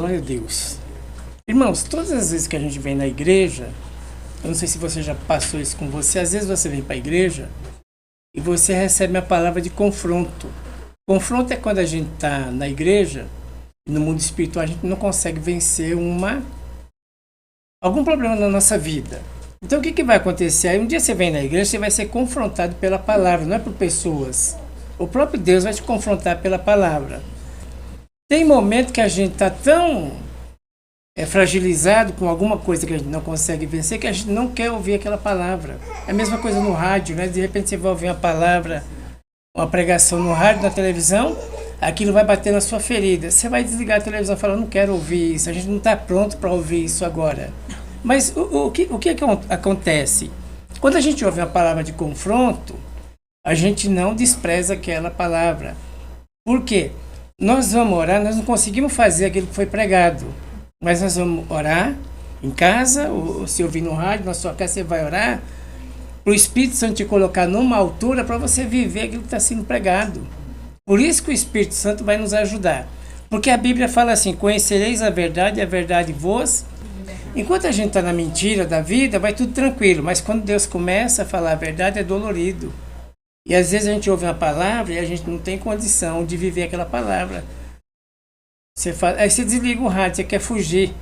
Glória a Deus. Irmãos, todas as vezes que a gente vem na igreja, eu não sei se você já passou isso com você, às vezes você vem para a igreja e você recebe a palavra de confronto. Confronto é quando a gente está na igreja, e no mundo espiritual a gente não consegue vencer algum problema na nossa vida. Então o que vai acontecer? Aí um dia você vem na igreja, você vai ser confrontado pela palavra, não é por pessoas. O próprio Deus vai te confrontar pela palavra. Tem momento que a gente está tão fragilizado com alguma coisa que a gente não consegue vencer, que a gente não quer ouvir aquela palavra. É a mesma coisa no rádio, né? De repente você vai ouvir uma palavra, uma pregação no rádio, na televisão, aquilo vai bater na sua ferida. Você vai desligar a televisão e falar, não quero ouvir isso, a gente não está pronto para ouvir isso agora. Mas o que acontece? Quando a gente ouve uma palavra de confronto, a gente não despreza aquela palavra. Por quê? Nós vamos orar, nós não conseguimos fazer aquilo que foi pregado, mas nós vamos orar em casa, ou se ouvir no rádio, na sua casa você vai orar, para o Espírito Santo te colocar numa altura para você viver aquilo que está sendo pregado. Por isso que o Espírito Santo vai nos ajudar. Porque a Bíblia fala assim, conhecereis a verdade vos... Enquanto a gente está na mentira da vida, vai tudo tranquilo, mas quando Deus começa a falar a verdade, é dolorido. E às vezes a gente ouve uma palavra e a gente não tem condição de viver aquela palavra. Aí você desliga o rádio, você quer fugir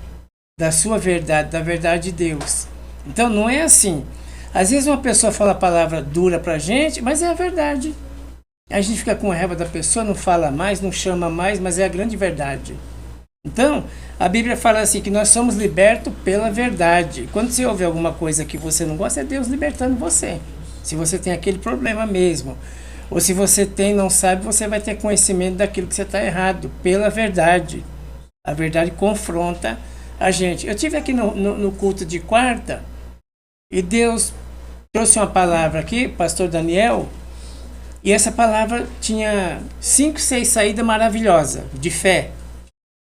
da sua verdade, da verdade de Deus. Então não é assim. Às vezes uma pessoa fala a palavra dura pra gente, mas é a verdade. A gente fica com raiva da pessoa, não fala mais, não chama mais, mas é a grande verdade. Então, a Bíblia fala assim, que nós somos libertos pela verdade. Quando você ouve alguma coisa que você não gosta, é Deus libertando você. Se você tem aquele problema mesmo. Ou se você tem e não sabe, você vai ter conhecimento daquilo que você está errado, pela verdade. A verdade confronta a gente. Eu estive aqui no culto de quarta, e Deus trouxe uma palavra aqui, pastor Daniel, e essa palavra tinha 5, 6 saídas maravilhosas, de fé.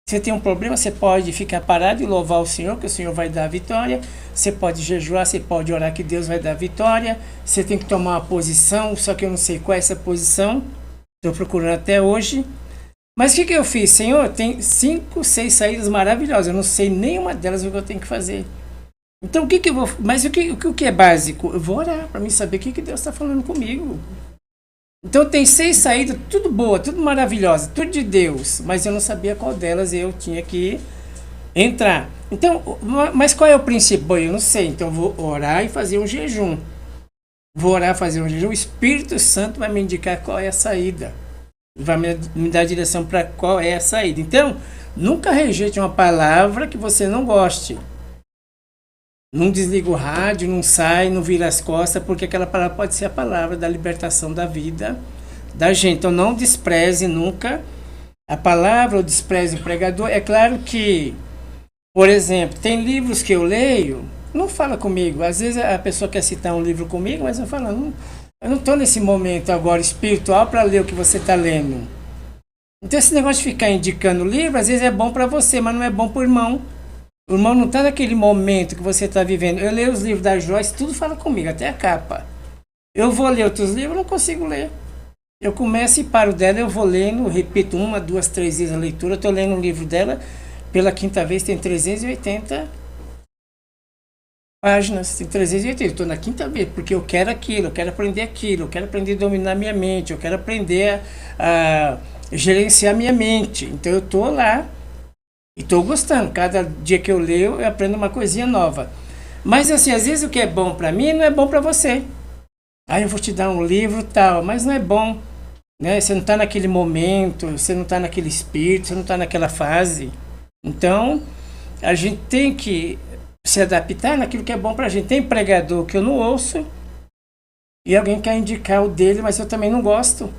Você tem um problema, você pode ficar parado e louvar o Senhor, que o Senhor vai dar a vitória. Você pode jejuar, você pode orar que Deus vai dar a vitória. Você tem que tomar uma posição, só que eu não sei qual é essa posição. Estou procurando até hoje. Mas o que eu fiz? Senhor, tem 5, 6 saídas maravilhosas. Eu não sei nenhuma delas o que eu tenho que fazer. Então o que eu vou... Mas o que é básico? Eu vou orar para mim saber o que Deus está falando comigo. Então tem 6 saídas, tudo boa, tudo maravilhosa, tudo de Deus, mas eu não sabia qual delas eu tinha que entrar. Então, mas qual é o princípio? Bom, eu não sei, então eu vou orar e fazer um jejum. Vou orar e fazer um jejum, o Espírito Santo vai me indicar qual é a saída. Vai me dar a direção para qual é a saída. Então, nunca rejeite uma palavra que você não goste. Não desliga o rádio, não sai, não vira as costas, porque aquela palavra pode ser a palavra da libertação da vida da gente. Então não despreze nunca a palavra ou despreze o pregador. É claro que, por exemplo, tem livros que eu leio, não fala comigo. Às vezes a pessoa quer citar um livro comigo, mas eu falo, eu não estou nesse momento agora espiritual para ler o que você está lendo. Então esse negócio de ficar indicando livro, às vezes é bom para você, mas não é bom para o irmão. O irmão não está naquele momento que você está vivendo. Eu leio os livros da Joyce, tudo fala comigo, até a capa. Eu vou ler outros livros, eu não consigo ler. Eu começo e paro dela, eu vou lendo, repito 1, 2, 3 vezes a leitura. Eu estou lendo um livro dela, pela 5ª vez tem 380 páginas, tem 380. Eu estou na 5ª vez, porque eu quero aquilo, eu quero aprender aquilo, eu quero aprender a dominar minha mente, eu quero aprender a gerenciar minha mente. Então eu estou lá. E estou gostando, cada dia que eu leio eu aprendo uma coisinha nova. Mas assim, às vezes o que é bom para mim não é bom para você. Aí eu vou te dar um livro tal, mas não é bom, né? Você não está naquele momento, você não está naquele espírito, você não está naquela fase. Então, a gente tem que se adaptar naquilo que é bom para a gente. Tem pregador que eu não ouço e alguém quer indicar o dele, mas eu também não gosto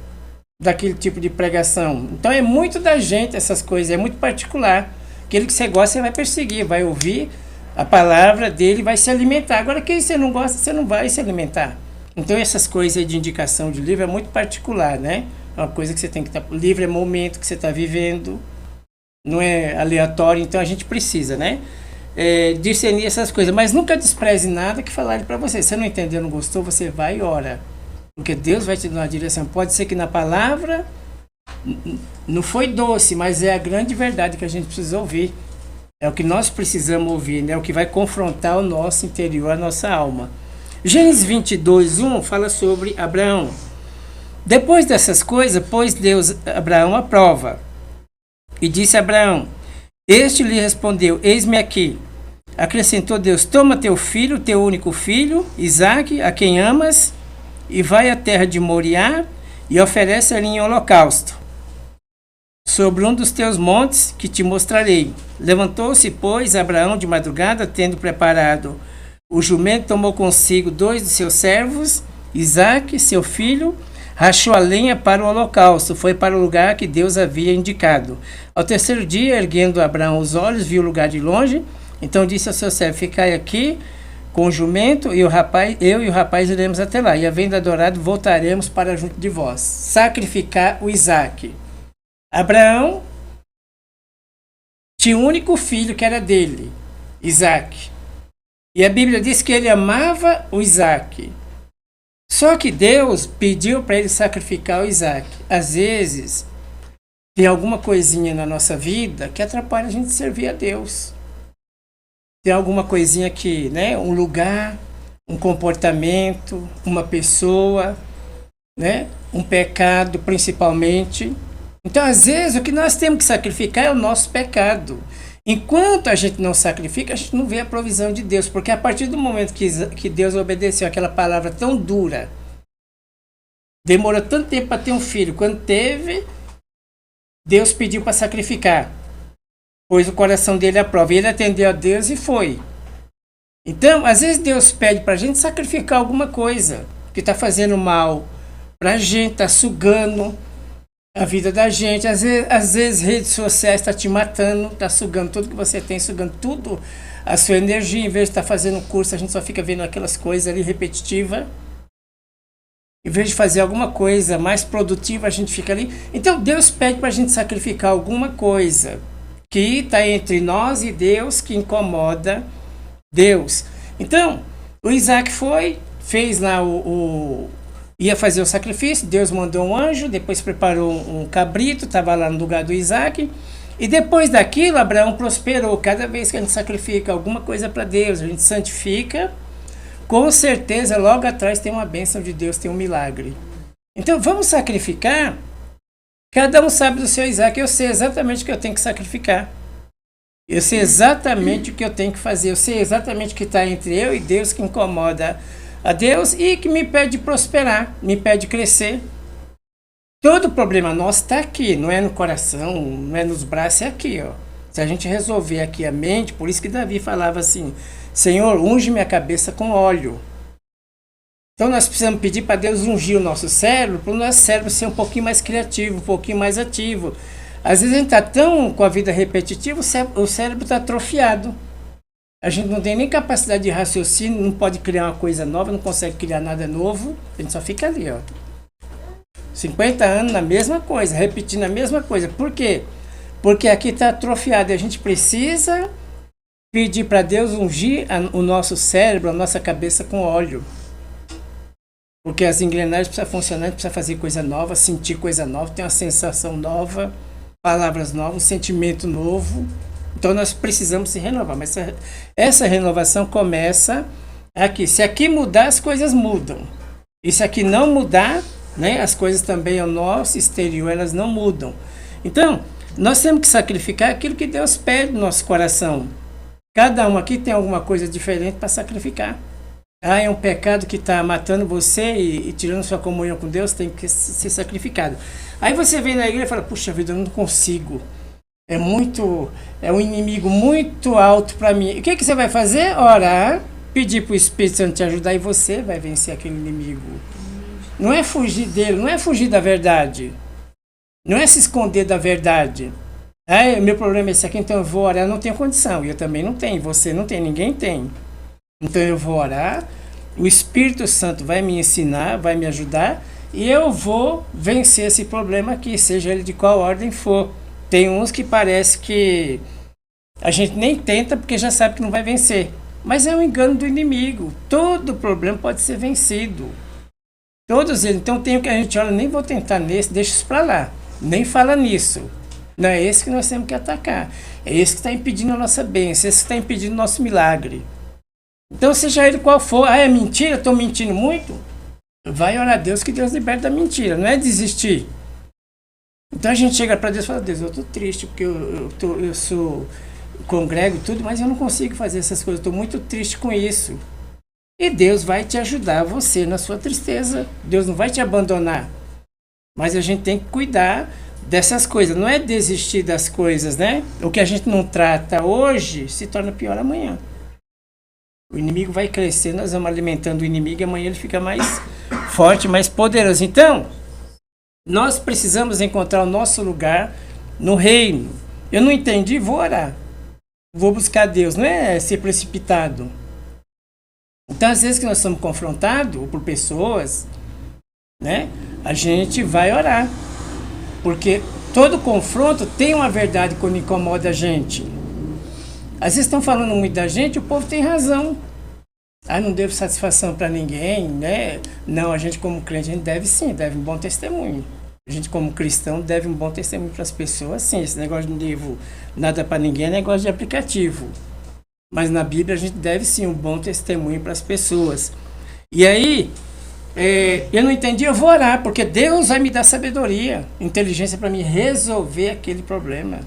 daquele tipo de pregação. Então é muito da gente essas coisas, é muito particular. Aquele que você gosta, você vai perseguir, vai ouvir a palavra dele, vai se alimentar. Agora, quem você não gosta, você não vai se alimentar. Então, essas coisas de indicação de livro é muito particular, né? É uma coisa que você tem que estar... Livro é momento que você está vivendo, não é aleatório, então a gente precisa, né? Discernir essas coisas. Mas nunca despreze nada que falarem para você. Se você não entendeu, não gostou, você vai e ora. Porque Deus vai te dar uma direção. Pode ser que na palavra Não foi doce, mas é a grande verdade que a gente precisa ouvir. É o que nós precisamos ouvir, né? É o que vai confrontar o nosso interior, a nossa alma. Gênesis 22:1 fala sobre Abraão. Depois dessas coisas, pôs Deus Abraão à prova. E disse a Abraão: Este lhe respondeu: Eis-me aqui. Acrescentou Deus: Toma teu filho, teu único filho, Isaque, a quem amas, e vai à terra de Moriá e oferece-lhe em holocausto, sobre um dos teus montes que te mostrarei. Levantou-se, pois, Abraão de madrugada, tendo preparado o jumento, tomou consigo 2 de seus servos, Isaque, seu filho, rachou a lenha para o holocausto, foi para o lugar que Deus havia indicado. Ao terceiro dia, erguendo Abraão os olhos, viu o lugar de longe, então disse ao seu servo: Ficai aqui com o jumento, e eu e o rapaz iremos até lá, e havendo adorado, voltaremos para junto de vós. Sacrificar o Isaque. Abraão tinha um único filho que era dele, Isaque. E a Bíblia diz que ele amava o Isaque. Só que Deus pediu para ele sacrificar o Isaque. Às vezes, tem alguma coisinha na nossa vida que atrapalha a gente servir a Deus. Tem alguma coisinha que, né, um lugar, um comportamento, uma pessoa, né, um pecado principalmente. Então, às vezes, o que nós temos que sacrificar é o nosso pecado. Enquanto a gente não sacrifica, a gente não vê a provisão de Deus. Porque a partir do momento que Deus obedeceu aquela palavra tão dura, demorou tanto tempo para ter um filho. Quando teve, Deus pediu para sacrificar. Pôs o coração dele à prova. E ele atendeu a Deus e foi. Então, às vezes Deus pede para a gente sacrificar alguma coisa que está fazendo mal para a gente, está sugando a vida da gente. Às vezes redes sociais estão te matando, está sugando tudo que você tem, sugando tudo a sua energia. Em vez de estar fazendo curso, a gente só fica vendo aquelas coisas ali repetitivas. Em vez de fazer alguma coisa mais produtiva, a gente fica ali. Então Deus pede para a gente sacrificar alguma coisa que está entre nós e Deus, que incomoda Deus. Então, o Isaque fez lá ia fazer o sacrifício. Deus mandou um anjo, depois preparou um cabrito, estava lá no lugar do Isaque. E depois daquilo, Abraão prosperou. Cada vez que a gente sacrifica alguma coisa para Deus, a gente santifica, com certeza logo atrás tem uma bênção de Deus, tem um milagre. Então vamos sacrificar. Cada um sabe do seu Isaque. Eu sei exatamente o que eu tenho que sacrificar. Eu sei exatamente o que eu tenho que fazer. Eu sei exatamente o que está entre eu e Deus, que incomoda a Deus e que me pede prosperar, me pede crescer. Todo problema nosso está aqui, não é no coração, não é nos braços, é aqui, ó. Se a gente resolver aqui a mente, por isso que Davi falava assim: Senhor, unge minha cabeça com óleo. Então nós precisamos pedir para Deus ungir o nosso cérebro, para o nosso cérebro ser um pouquinho mais criativo, um pouquinho mais ativo. Às vezes a gente está tão com a vida repetitiva, o cérebro está atrofiado. A gente não tem nem capacidade de raciocínio, não pode criar uma coisa nova, não consegue criar nada novo, a gente só fica ali, ó. 50 anos na mesma coisa, repetindo a mesma coisa. Por quê? Porque aqui está atrofiado e a gente precisa pedir para Deus ungir o nosso cérebro, a nossa cabeça com óleo. Porque as engrenagens precisam funcionar, a gente precisa fazer coisa nova, sentir coisa nova, ter uma sensação nova, palavras novas, um sentimento novo. Então nós precisamos se renovar. Mas essa renovação começa aqui. Se aqui mudar, as coisas mudam. E se aqui não mudar, né, as coisas também ao nosso exterior, elas não mudam. Então, nós temos que sacrificar aquilo que Deus pede no nosso coração. Cada um aqui tem alguma coisa diferente para sacrificar. Ah, é um pecado que está matando você e tirando sua comunhão com Deus, tem que ser sacrificado. Aí você vem na igreja e fala: puxa vida, eu não consigo. É um inimigo muito alto para mim. O que você vai fazer? Orar, pedir para o Espírito Santo te ajudar e você vai vencer aquele inimigo. Não é fugir dele, não é fugir da verdade. Não é se esconder da verdade. Ah, meu problema é esse aqui, então eu vou orar. Eu não tenho condição, eu também não tenho, você não tem, ninguém tem. Então eu vou orar, o Espírito Santo vai me ensinar, vai me ajudar e eu vou vencer esse problema aqui, seja ele de qual ordem for. Tem uns que parece que a gente nem tenta porque já sabe que não vai vencer. Mas é um engano do inimigo. Todo problema pode ser vencido. Todos eles. Então tem o que a gente olha, nem vou tentar nesse, deixa isso para lá. Nem fala nisso. Não é esse que nós temos que atacar. É esse que está impedindo a nossa bênção, esse que está impedindo o nosso milagre. Então, seja ele qual for, é mentira, estou mentindo muito? Vai orar a Deus que Deus liberta da mentira, não é desistir. Então a gente chega para Deus e fala, Deus, eu estou triste, porque eu sou congrego tudo, mas eu não consigo fazer essas coisas, estou muito triste com isso. E Deus vai te ajudar, você, na sua tristeza. Deus não vai te abandonar. Mas a gente tem que cuidar dessas coisas, não é desistir das coisas, né? O que a gente não trata hoje se torna pior amanhã. O inimigo vai crescer, nós vamos alimentando o inimigo e amanhã ele fica mais forte, mais poderoso. Então, nós precisamos encontrar o nosso lugar no reino. Eu não entendi, vou orar. Vou buscar Deus, não é ser precipitado. Então, às vezes que nós somos confrontados por pessoas, né, a gente vai orar. Porque todo confronto tem uma verdade quando incomoda a gente. Às vezes estão falando muito da gente, o povo tem razão. Ah, não devo satisfação para ninguém, né? Não, a gente como crente, a gente deve sim, deve um bom testemunho. A gente como cristão deve um bom testemunho para as pessoas, sim. Esse negócio de não devo nada para ninguém é negócio de aplicativo. Mas na Bíblia a gente deve sim um bom testemunho para as pessoas. E aí, eu não entendi, eu vou orar, porque Deus vai me dar sabedoria, inteligência para me resolver aquele problema.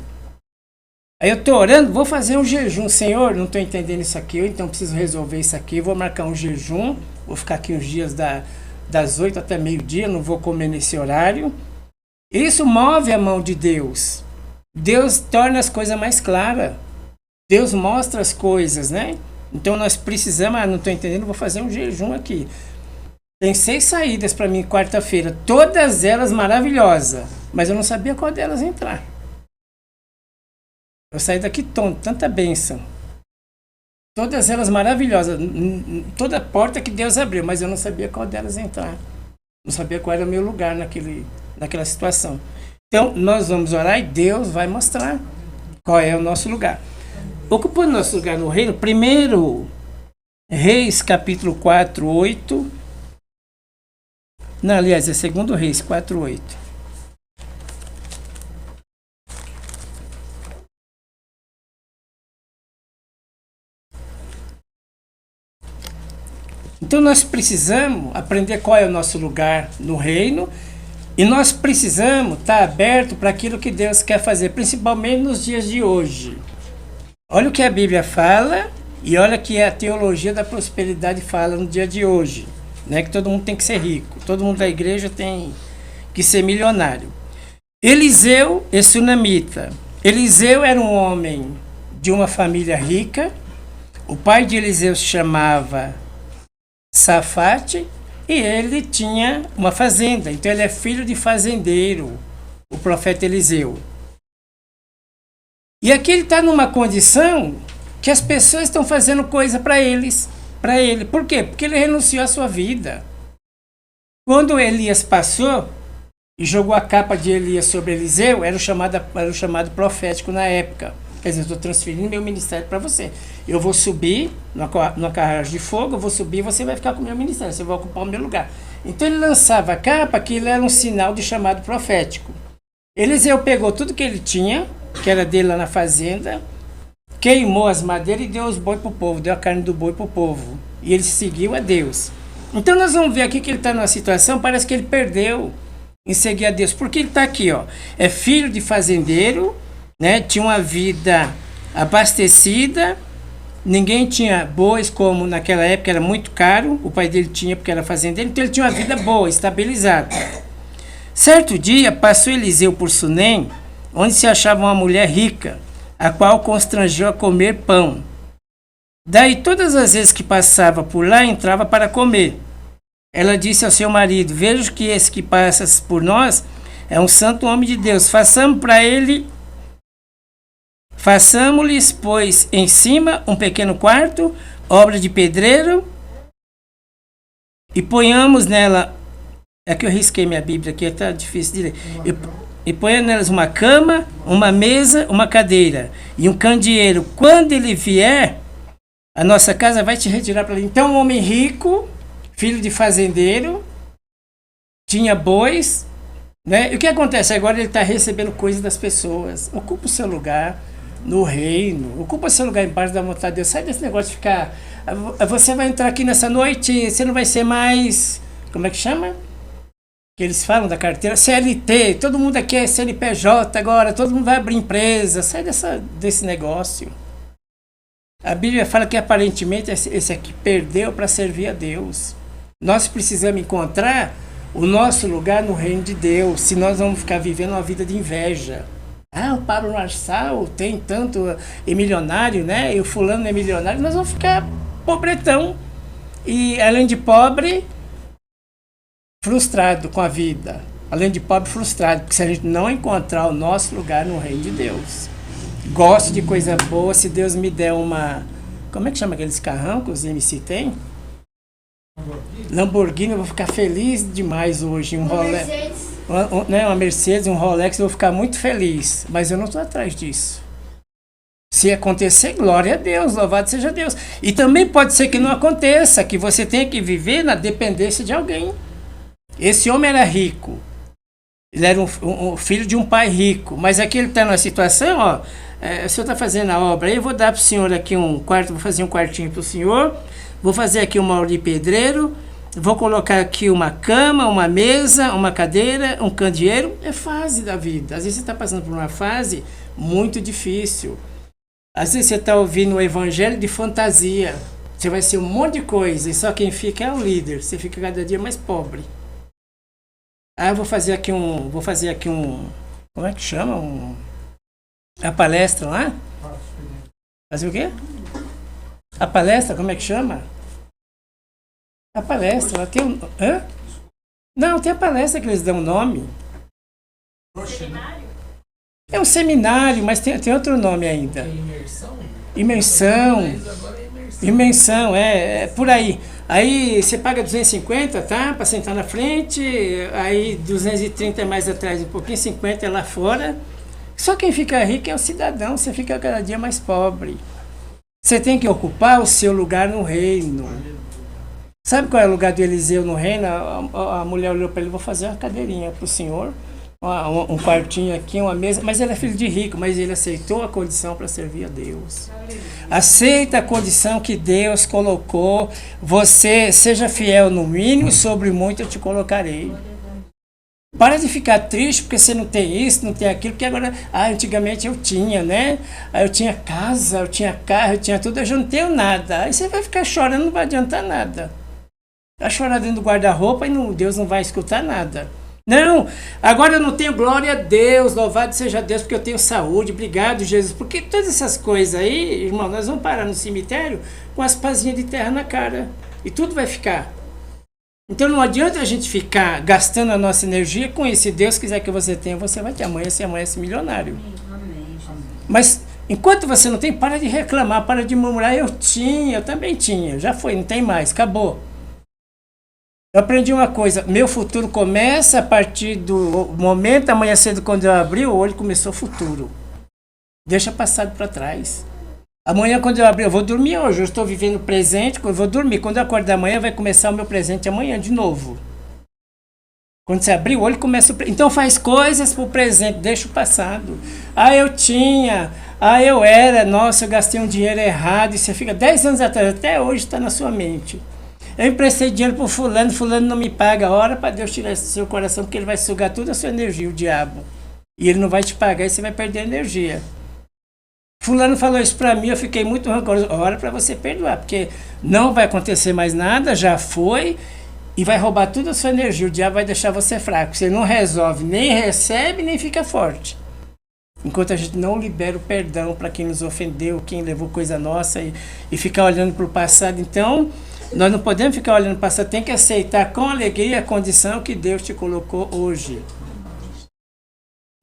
Aí eu estou orando, vou fazer um jejum. Senhor, não estou entendendo isso aqui, então preciso resolver isso aqui. Vou marcar um jejum, vou ficar aqui uns dias das 8 até meio-dia, não vou comer nesse horário. Isso move a mão de Deus. Deus torna as coisas mais claras. Deus mostra as coisas, né? Então nós precisamos, não estou entendendo, vou fazer um jejum aqui. Tem 6 saídas para mim quarta-feira, todas elas maravilhosas, mas eu não sabia qual delas entrar. Eu saí daqui tonto, tanta bênção. Todas elas maravilhosas. Toda porta que Deus abriu, mas eu não sabia qual delas entrar. Não sabia qual era o meu lugar naquela situação. Então, nós vamos orar e Deus vai mostrar qual é o nosso lugar. Ocupando nosso lugar no reino, 1 Reis, capítulo 4, 8. Não, aliás, é 2 Reis, 4, 8. Então nós precisamos aprender qual é o nosso lugar no reino e nós precisamos estar aberto para aquilo que Deus quer fazer, principalmente nos dias de hoje. Olha o que a Bíblia fala e olha o que a teologia da prosperidade fala no dia de hoje, né? Que todo mundo tem que ser rico, todo mundo da igreja tem que ser milionário. Eliseu é sunamita. Eliseu era um homem de uma família rica. O pai de Eliseu se chamava Safate, e ele tinha uma fazenda, então ele é filho de fazendeiro, o profeta Eliseu. E aqui ele está numa condição que as pessoas estão fazendo coisa para ele. Por quê? Porque ele renunciou à sua vida. Quando Elias passou e jogou a capa de Elias sobre Eliseu, era o chamado profético na época. Quer dizer, eu estou transferindo meu ministério para você. Eu vou subir numa carruagem de fogo, eu vou subir e você vai ficar com o meu ministério, você vai ocupar o meu lugar. Então ele lançava a capa, que ele era um sinal de chamado profético. Eliseu pegou tudo que ele tinha, que era dele lá na fazenda, queimou as madeiras e deu os boi para o povo, deu a carne do boi para o povo. E ele seguiu a Deus. Então nós vamos ver aqui que ele está numa situação, parece que ele perdeu em seguir a Deus. Porque ele está aqui, ó, é filho de fazendeiro, né? Tinha uma vida abastecida, ninguém tinha bois como naquela época, era muito caro, o pai dele tinha porque era fazendeiro, então ele tinha uma vida boa, estabilizada. Certo dia passou Eliseu por Sunem, onde se achava uma mulher rica, a qual constrangeu a comer pão. Daí todas as vezes que passava por lá, entrava para comer. Ela disse ao seu marido: vejo que esse que passa por nós é um santo homem de Deus, façamos-lhes, pois, em cima um pequeno quarto, obra de pedreiro, e ponhamos nela. É que eu risquei minha Bíblia aqui, está difícil de ler. E ponhamos nelas uma cama, uma mesa, uma cadeira e um candeeiro. Quando ele vier, a nossa casa vai te retirar para ali. Então, um homem rico, filho de fazendeiro, tinha bois, Né? E o que acontece? Agora ele está recebendo coisas das pessoas. Ocupa o seu lugar no reino. Ocupa o seu lugar embaixo da vontade de Deus. Sai desse negócio de ficar... Você vai entrar aqui nessa noite, você não vai ser mais... Como é que chama? Que eles falam da carteira, CLT, todo mundo aqui é CNPJ agora, todo mundo vai abrir empresa, sai desse negócio. A Bíblia fala que aparentemente esse aqui perdeu para servir a Deus. Nós precisamos encontrar o nosso lugar no reino de Deus, se nós vamos ficar vivendo uma vida de inveja. Ah, o Pablo Marçal tem tanto, é milionário, né? E o fulano é milionário, nós vamos ficar pobretão. E além de pobre, frustrado com a vida. Além de pobre, frustrado, porque se a gente não encontrar o nosso lugar no reino de Deus. Gosto de coisa boa, se Deus me der uma... Como é que chama aqueles carrão que os MC tem? Lamborghini, eu vou ficar feliz demais hoje. Um Rolex, uma Mercedes, um Rolex, eu vou ficar muito feliz. Mas eu não estou atrás disso. Se acontecer, glória a Deus, louvado seja Deus. E também pode ser que não aconteça, que você tenha que viver na dependência de alguém. Esse homem era rico. Ele era um filho de um pai rico. Mas aqui ele está numa situação, ó. O senhor está fazendo a obra aí, eu vou dar para o senhor aqui um quarto, vou fazer um quartinho para o senhor. Vou fazer aqui uma aula de pedreiro. Vou colocar aqui uma cama, uma mesa, uma cadeira, um candeeiro. É fase da vida. Às vezes você está passando por uma fase muito difícil. Às vezes você está ouvindo o evangelho de fantasia. Você vai ser um monte de coisa e só quem fica é o líder. Você fica cada dia mais pobre. Ah, eu vou fazer aqui um... Como é que chama? A palestra lá? Fazer o quê? A palestra, como é que chama? A palestra, ela tem um... Hã? Não, tem a palestra que eles dão nome. Seminário? É um seminário, mas tem outro nome ainda. Imersão. Imersão, é por aí. Aí você paga 250, tá? Para sentar na frente, aí 230 é mais atrás, um pouquinho, 50 é lá fora. Só quem fica rico é o cidadão, você fica cada dia mais pobre. Você tem que ocupar o seu lugar no reino. Sabe qual é o lugar do Eliseu no reino? A mulher olhou para ele, vou fazer uma cadeirinha para o senhor, um quartinho aqui, uma mesa. Mas ele é filho de rico, mas ele aceitou a condição para servir a Deus. Aceita a condição que Deus colocou. Você seja fiel no mínimo, sobre muito eu te colocarei. Para de ficar triste porque você não tem isso, não tem aquilo, porque agora, antigamente eu tinha, né? Aí eu tinha casa, eu tinha carro, eu tinha tudo, hoje eu não tenho nada. Aí você vai ficar chorando, não vai adiantar nada. Vai chorar dentro do guarda-roupa e Deus não vai escutar nada. Não, agora eu não tenho, glória a Deus, louvado seja Deus, porque eu tenho saúde, obrigado Jesus. Porque todas essas coisas aí, irmão, nós vamos parar no cemitério com as pazinhas de terra na cara. E tudo vai ficar. Então não adianta a gente ficar gastando a nossa energia com isso. Se Deus quiser que você tenha, você vai ter. Amanhã você amanhece milionário. Mas enquanto você não tem, para de reclamar, para de murmurar. Eu também tinha. Já foi, não tem mais, acabou. Eu aprendi uma coisa. Meu futuro começa a partir do momento, amanhã cedo, quando eu abri o olho, começou o futuro. Deixa passado para trás. Amanhã, quando eu abrir, eu vou dormir hoje. Eu estou vivendo o presente, eu vou dormir. Quando eu acordar amanhã, vai começar o meu presente amanhã de novo. Quando você abrir o olho, começa o presente. Então faz coisas para o presente, deixa o passado. Eu tinha, eu era, nossa, eu gastei um dinheiro errado. E você fica 10 anos atrás, até hoje está na sua mente. Eu emprestei dinheiro para o fulano não me paga. Ora para Deus tirar isso do seu coração, porque ele vai sugar toda a sua energia, o diabo. E ele não vai te pagar e você vai perder energia. Fulano falou isso para mim, eu fiquei muito rancoroso. Ora para você perdoar, porque não vai acontecer mais nada, já foi, e vai roubar toda a sua energia. O diabo vai deixar você fraco. Você não resolve, nem recebe, nem fica forte. Enquanto a gente não libera o perdão para quem nos ofendeu, quem levou coisa nossa e ficar olhando para o passado. Então, nós não podemos ficar olhando para o passado, tem que aceitar com alegria a condição que Deus te colocou hoje.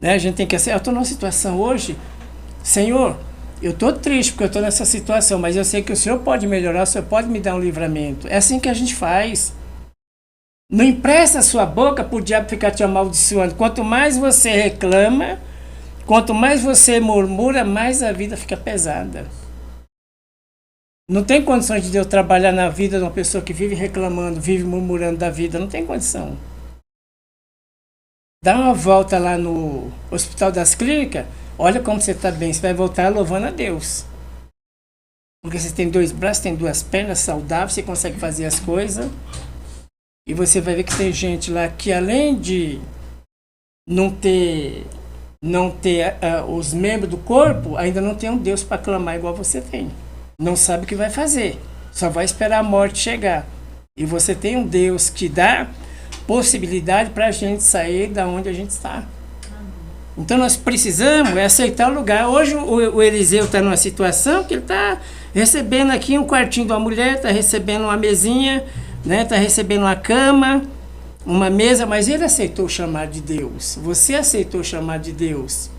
Né? A gente tem que aceitar. Eu estou numa situação hoje, Senhor, eu estou triste porque eu estou nessa situação, mas eu sei que o Senhor pode melhorar, o Senhor pode me dar um livramento. É assim que a gente faz. Não empresta a sua boca para o diabo ficar te amaldiçoando. Quanto mais você reclama, quanto mais você murmura, mais a vida fica pesada. Não tem condições de Deus trabalhar na vida de uma pessoa que vive reclamando, vive murmurando da vida. Não tem condição. Dá uma volta lá no Hospital das Clínicas, olha como você está bem, você vai voltar louvando a Deus. Porque você tem 2 braços, tem 2 pernas saudáveis, você consegue fazer as coisas. E você vai ver que tem gente lá que além de não ter os membros do corpo, ainda não tem um Deus para clamar igual você tem. Não sabe o que vai fazer, só vai esperar a morte chegar. E você tem um Deus que dá possibilidade para a gente sair da onde a gente está. Então nós precisamos aceitar o lugar. Hoje o Eliseu está numa situação que ele está recebendo aqui um quartinho de uma mulher, está recebendo uma mesinha, né? Está recebendo uma cama, uma mesa, mas ele aceitou o chamado de Deus. Você aceitou o chamado de Deus.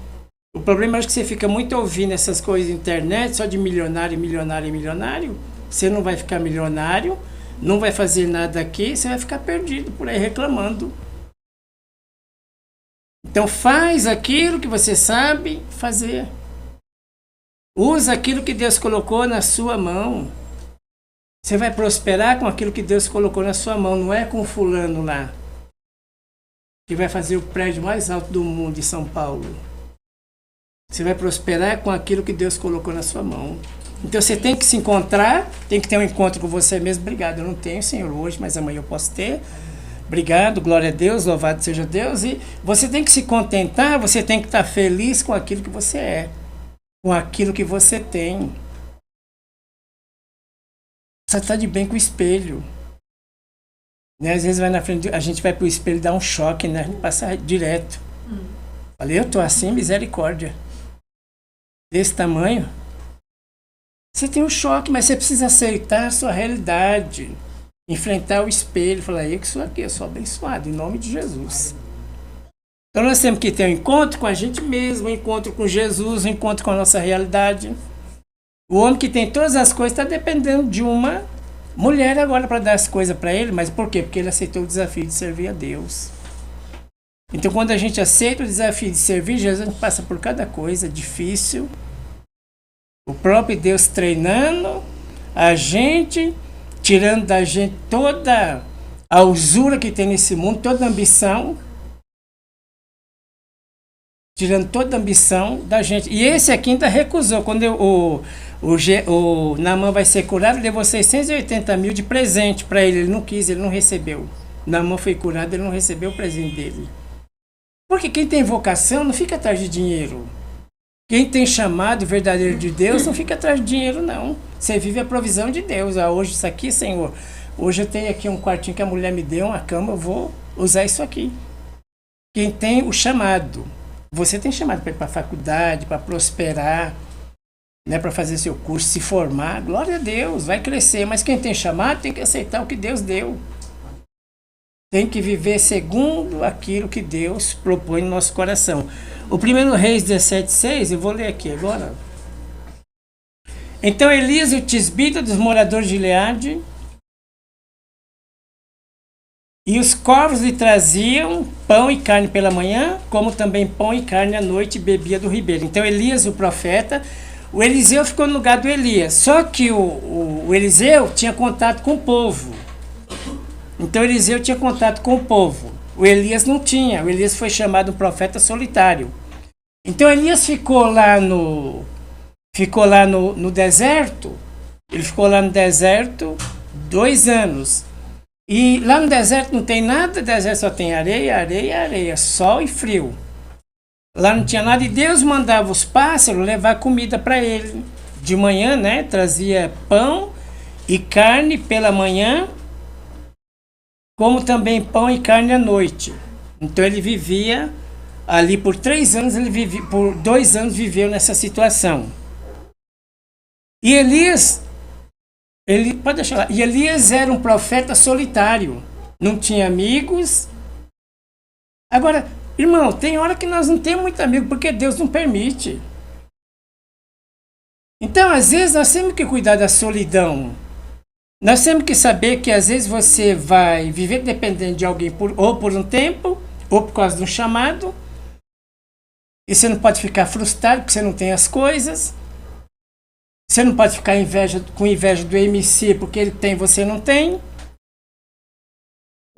O problema é que você fica muito ouvindo essas coisas na internet, só de milionário, milionário, milionário. Você não vai ficar milionário, não vai fazer nada aqui, você vai ficar perdido por aí reclamando. Então faz aquilo que você sabe fazer. Usa aquilo que Deus colocou na sua mão. Você vai prosperar com aquilo que Deus colocou na sua mão, não é com o fulano lá, que vai fazer o prédio mais alto do mundo de São Paulo. Você vai prosperar com aquilo que Deus colocou na sua mão. Então você tem que se encontrar, tem que ter um encontro com você mesmo. Obrigado, eu não tenho, Senhor, hoje, mas amanhã eu posso ter. Obrigado, glória a Deus, louvado seja Deus. E você tem que se contentar, você tem que estar feliz com aquilo que você é, com aquilo que você tem. Você está de bem com o espelho. Né? Às vezes vai na frente, a gente vai para o espelho e dá um choque, né? A gente passa direto. Falei, eu estou assim, misericórdia. Desse tamanho. Você tem um choque, mas você precisa aceitar a sua realidade. Enfrentar o espelho, falar, eu que sou aqui, eu sou abençoado, em nome de Jesus. Então nós temos que ter um encontro com a gente mesmo, um encontro com Jesus, um encontro com a nossa realidade. O homem que tem todas as coisas está dependendo de uma mulher agora para dar as coisas para ele, mas por quê? Porque ele aceitou o desafio de servir a Deus. Então quando a gente aceita o desafio de servir Jesus, a gente passa por cada coisa difícil. O próprio Deus treinando a gente, tirando da gente toda a usura que tem nesse mundo, toda a ambição. Tirando toda a ambição da gente. E esse aqui ainda recusou. Quando o Naamã vai ser curado, ele levou 680 mil de presente para ele. Ele não quis, ele não recebeu. Naamã foi curado, ele não recebeu o presente dele. Porque quem tem vocação não fica atrás de dinheiro. Quem tem chamado verdadeiro de Deus não fica atrás de dinheiro, não. Você vive a provisão de Deus. Ah, hoje isso aqui, Senhor, hoje eu tenho aqui um quartinho que a mulher me deu, uma cama, eu vou usar isso aqui. Quem tem o chamado. Você tem chamado para ir para a faculdade, para prosperar, né, para fazer seu curso, se formar. Glória a Deus, vai crescer. Mas quem tem chamado tem que aceitar o que Deus deu. Tem que viver segundo aquilo que Deus propõe no nosso coração. O 1 Reis 17,6, eu vou ler aqui agora. Então Elias e o tisbita dos moradores de Gileade, e os corvos lhe traziam pão e carne pela manhã, como também pão e carne à noite, e bebia do ribeiro. Então Elias, o profeta, o Eliseu ficou no lugar do Elias. Só que o Eliseu tinha contato com o povo. Então Eliseu tinha contato com o povo. O Elias não tinha. O Elias foi chamado um profeta solitário. Então Elias ficou lá no deserto. Ele ficou lá no deserto 2 anos. E lá no deserto não tem nada, no deserto só tem areia, areia, areia, sol e frio. Lá não tinha nada e Deus mandava os pássaros levar comida para ele. De manhã, né, trazia pão e carne pela manhã, como também pão e carne à noite. Então ele vivia ali por 3 anos, por 2 anos viveu nessa situação. E Elias... pode deixar lá. E Elias era um profeta solitário. Não tinha amigos. Agora, irmão, tem hora que nós não temos muito amigo porque Deus não permite. Então, às vezes, nós temos que cuidar da solidão. Nós temos que saber que, às vezes, você vai viver dependendo de alguém ou por um tempo, ou por causa de um chamado. E você não pode ficar frustrado porque você não tem as coisas. Você não pode ficar com inveja do MC porque ele tem e você não tem.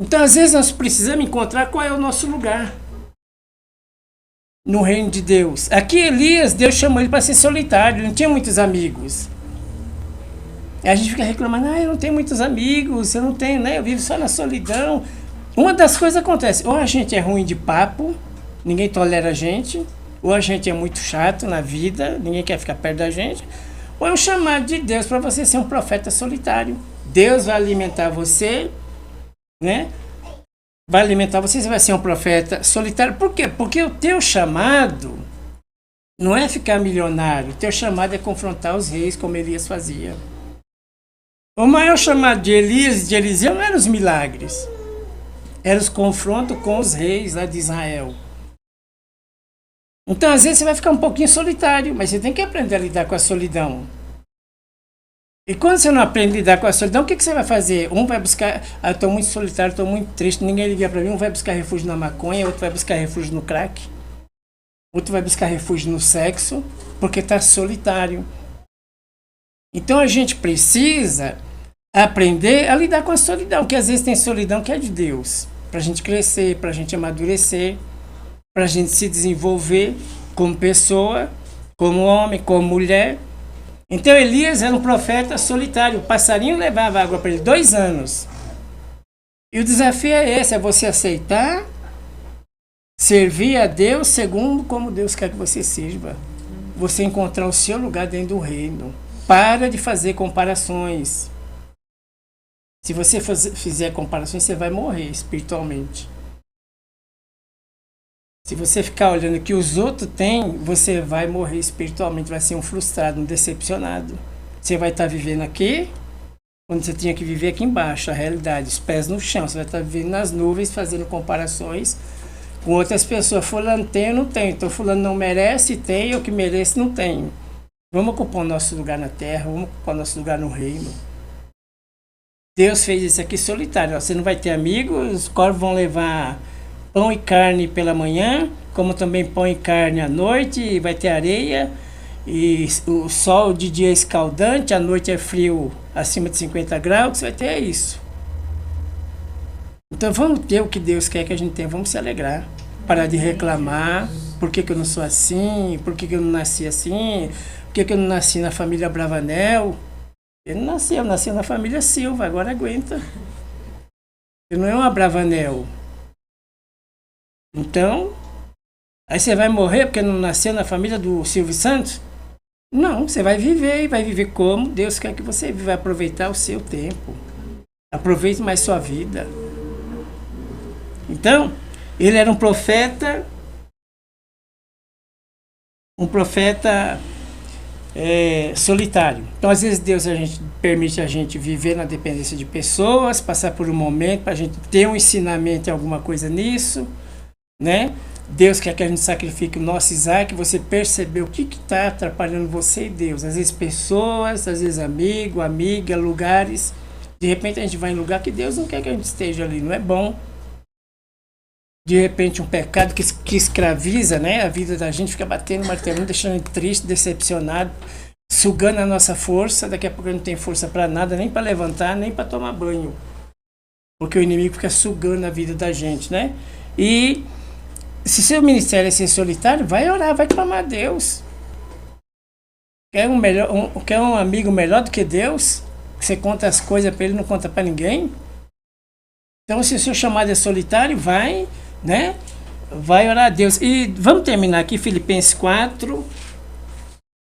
Então, às vezes, nós precisamos encontrar qual é o nosso lugar. no reino de Deus. Aqui Elias, Deus chamou ele para ser solitário, ele não tinha muitos amigos. A gente fica reclamando, eu não tenho muitos amigos, eu não tenho, né? Eu vivo só na solidão. Uma das coisas acontece, ou a gente é ruim de papo, ninguém tolera a gente, ou a gente é muito chato na vida, ninguém quer ficar perto da gente, ou é um chamado de Deus para você ser um profeta solitário. Deus vai alimentar você, né? Vai alimentar você, você vai ser um profeta solitário. Por quê? Porque o teu chamado não é ficar milionário, o teu chamado é confrontar os reis, como Elias fazia. O maior chamado de Elias e de Eliseu não eram os milagres, era os confrontos com os reis lá de Israel. Então, às vezes, você vai ficar um pouquinho solitário, mas você tem que aprender a lidar com a solidão. E quando você não aprende a lidar com a solidão, o que você vai fazer? Um vai buscar, eu estou muito solitário, estou muito triste, ninguém liga para mim. Um vai buscar refúgio na maconha, outro vai buscar refúgio no crack, outro vai buscar refúgio no sexo, porque está solitário. Então, a gente precisa aprender a lidar com a solidão, que às vezes tem solidão que é de Deus, para a gente crescer, para a gente amadurecer, para a gente se desenvolver como pessoa, como homem, como mulher. Então Elias era um profeta solitário, o passarinho levava água para ele 2 anos. E o desafio é esse, é você aceitar, servir a Deus segundo como Deus quer que você sirva. Você encontrar o seu lugar dentro do reino. Para de fazer comparações. Se você fizer comparações, você vai morrer espiritualmente. Se você ficar olhando o que os outros têm, você vai morrer espiritualmente, vai ser um frustrado, um decepcionado. Você vai estar vivendo aqui, quando você tinha que viver aqui embaixo, a realidade, os pés no chão. Você vai estar vivendo nas nuvens, fazendo comparações com outras pessoas. Fulano tem, eu não tenho. Então fulano não merece, tem, eu que mereço, não tenho. Vamos ocupar o nosso lugar na terra, vamos ocupar o nosso lugar no reino. Deus fez isso aqui solitário. Você não vai ter amigos, os corvos vão levar pão e carne pela manhã, como também pão e carne à noite, e vai ter areia, e o sol de dia é escaldante, à noite é frio acima de 50 graus, você vai ter isso. Então vamos ter o que Deus quer que a gente tenha, vamos se alegrar, parar de reclamar, por que eu não sou assim, por que eu não nasci assim, por que eu não nasci na família Bravanel. Ele nasceu, nasceu na família Silva, agora aguenta. Ele não é uma Bravanel. Então, aí você vai morrer porque não nasceu na família do Silvio Santos? Não, você vai viver, e vai viver como Deus quer que você viva, vai aproveitar o seu tempo. Aproveite mais sua vida. Então, ele era um profeta solitário. Então, às vezes, Deus permite a gente viver na dependência de pessoas, passar por um momento para a gente ter um ensinamento em alguma coisa nisso, né? Deus quer que a gente sacrifique o nosso Isaac. Você percebeu o que está atrapalhando você e Deus? Às vezes pessoas, às vezes amigo, amiga, lugares. De repente a gente vai em lugar que Deus não quer que a gente esteja ali, não é bom. De repente um pecado que escraviza, né, a vida da gente, fica batendo, martelando, deixando a gente triste, decepcionado, sugando a nossa força. Daqui a pouco a gente não tem força para nada, nem para levantar, nem para tomar banho. Porque o inimigo fica sugando a vida da gente, né? E se seu ministério é ser solitário, vai orar, vai clamar a Deus. Quer um amigo melhor do que Deus? Você conta as coisas para ele, não conta para ninguém? Então, se o seu chamado é solitário, vai, né? Vai orar a Deus. E vamos terminar aqui, Filipenses 4,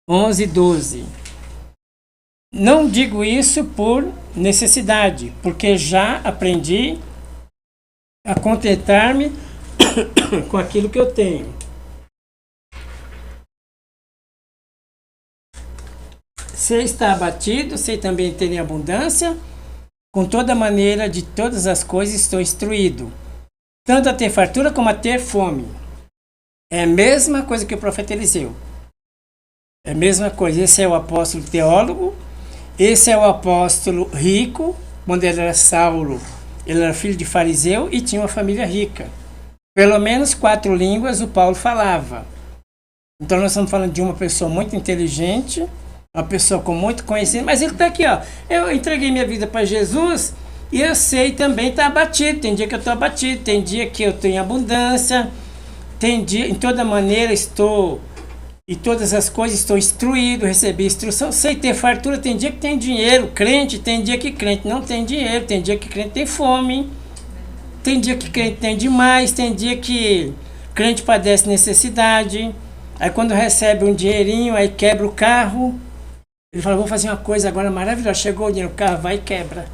11 e 12. Não digo isso por necessidade, porque já aprendi a contentar-me com aquilo que eu tenho. Sei estar abatido, sei também ter em abundância, com toda maneira de todas as coisas estou instruído, tanto a ter fartura como a ter fome. É a mesma coisa que o profeta Eliseu. É a mesma coisa. Esse é o apóstolo teólogo, esse é o apóstolo rico. Quando ele era Saulo, ele era filho de fariseu e tinha uma família rica. Pelo menos 4 línguas o Paulo falava. Então nós estamos falando de uma pessoa muito inteligente, uma pessoa com muito conhecimento, mas ele está aqui, ó. Eu entreguei minha vida para Jesus e eu sei também estar abatido. Tem dia que eu estou abatido, tem dia que eu estou em abundância, tem dia, em toda maneira estou, e todas as coisas estou instruído, recebi instrução, sei ter fartura, tem dia que tem dinheiro, crente, tem dia que crente não tem dinheiro, tem dia que crente tem fome, tem dia que crente tem demais, tem dia que crente padece necessidade, aí quando recebe um dinheirinho, aí quebra o carro, ele fala, vou fazer uma coisa agora maravilhosa, chegou o dinheiro, o carro vai e quebra.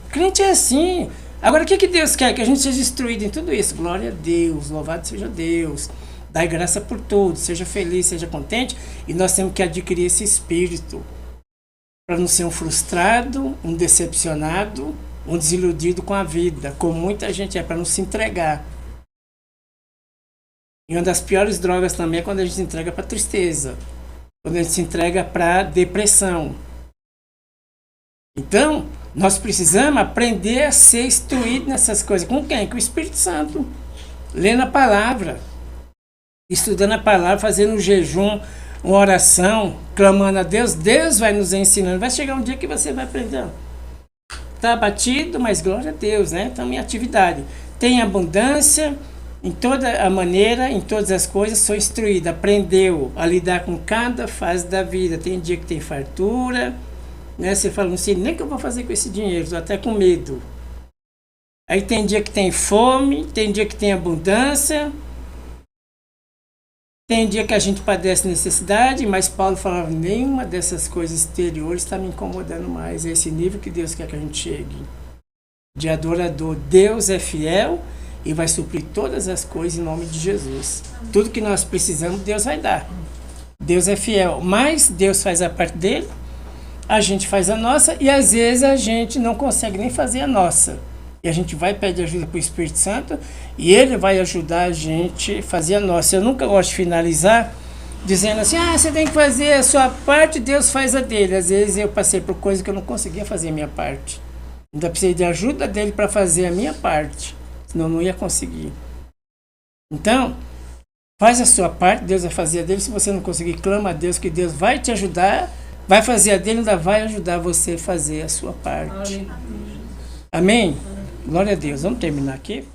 Crente é assim. Agora, o que Deus quer? Que a gente seja instruído em tudo isso. Glória a Deus, louvado seja Deus. Dai graça por todos, seja feliz, seja contente. E nós temos que adquirir esse espírito para não ser um frustrado, um decepcionado, um desiludido com a vida, como muita gente é, para não se entregar. E uma das piores drogas também é quando a gente se entrega para tristeza, quando a gente se entrega para depressão. Então, nós precisamos aprender a ser instruído nessas coisas. Com quem? Com o Espírito Santo. Lendo a palavra, estudando a palavra, fazendo um jejum, uma oração, clamando a Deus. Deus vai nos ensinando. Vai chegar um dia que você vai aprender. Está abatido, mas glória a Deus, né? Então, minha atividade. Tem abundância em toda a maneira, em todas as coisas, sou instruído. Aprendeu a lidar com cada fase da vida. Tem dia que tem fartura, né? Você fala, não sei nem o que eu vou fazer com esse dinheiro, estou até com medo. Aí tem dia que tem fome, tem dia que tem abundância, tem dia que a gente padece necessidade, mas Paulo falava, nenhuma dessas coisas exteriores está me incomodando mais. É esse nível que Deus quer que a gente chegue. De adorador, Deus é fiel e vai suprir todas as coisas em nome de Jesus. Tudo que nós precisamos, Deus vai dar. Deus é fiel, mas Deus faz a parte dele, a gente faz a nossa e às vezes a gente não consegue nem fazer a nossa. E a gente vai pedir ajuda para o Espírito Santo e ele vai ajudar a gente a fazer a nossa. Eu nunca gosto de finalizar dizendo assim, você tem que fazer a sua parte, Deus faz a dele. Às vezes eu passei por coisas que eu não conseguia fazer a minha parte. Ainda precisei de ajuda dele para fazer a minha parte, senão eu não ia conseguir. Então, faz a sua parte, Deus vai fazer a dele. Se você não conseguir, clama a Deus que Deus vai te ajudar. Vai fazer a dele, ainda vai ajudar você a fazer a sua parte. Amém? Glória a Deus. Vamos terminar aqui?